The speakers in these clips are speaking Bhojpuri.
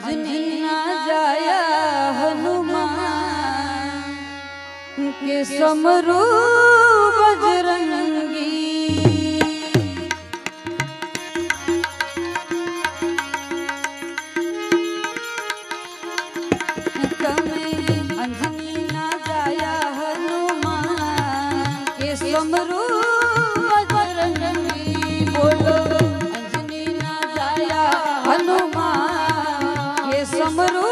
अंजनी ना जाया हनुमान के समरू बजरंगी। अंजनी ना जाया हनुमान के समरू बजरंगी। बोलो अंजनी ना जाया हनुमान के समरू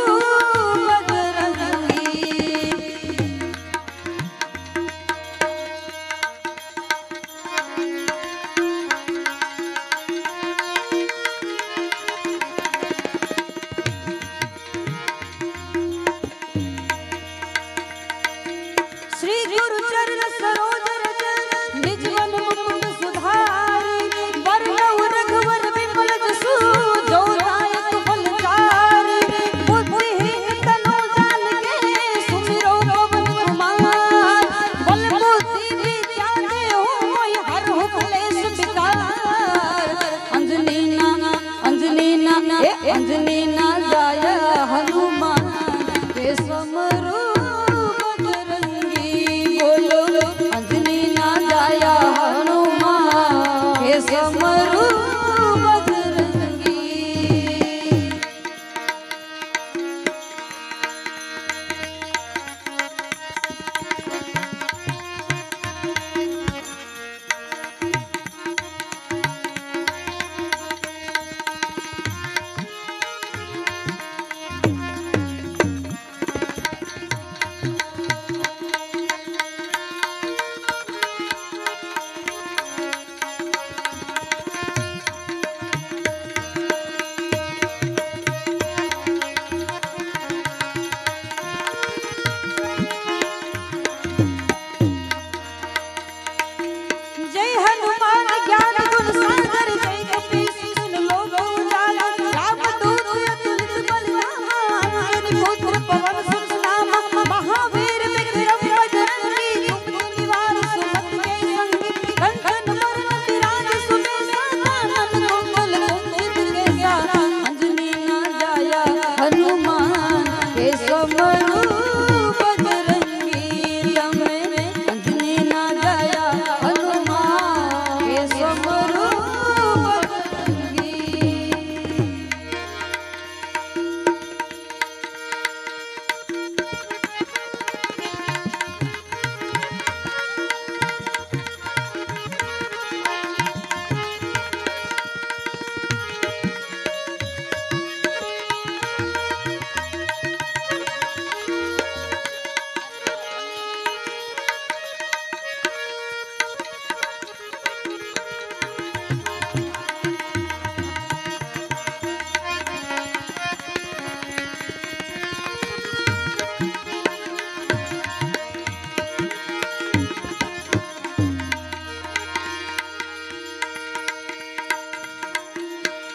श्री गुरु चरण सरोज रज निज मन मुकुंद सुधारि। वरनउ रघुवर विमल जसु जो दायक फलचारि। बुद्धिहीन तनु जानिके सुमिरो पवन कुमार। बल बुद्धि विद्या देहु मोहि हरहु क्लेश विकार। अंजनी ना जाया हनुमान के समरू समरू बजरंगी।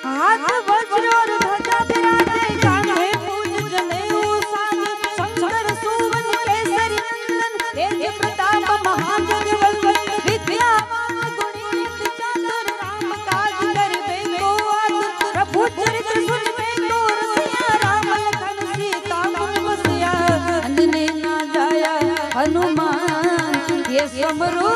हाथ वज्र और ध्वजा विराजे कांधे पूज जनेऊ साज। शंकर सुवन केसरी नंदन तेज प्रताप महाजगवंदन। विद्यावान गुणी अति चातुर राम काज करिबे को आतुर। प्रभु चरित्र सुनिबे को रसिया राम लखन सीता मन बसिया। अंजनी ना जाया हनुमान ये समरू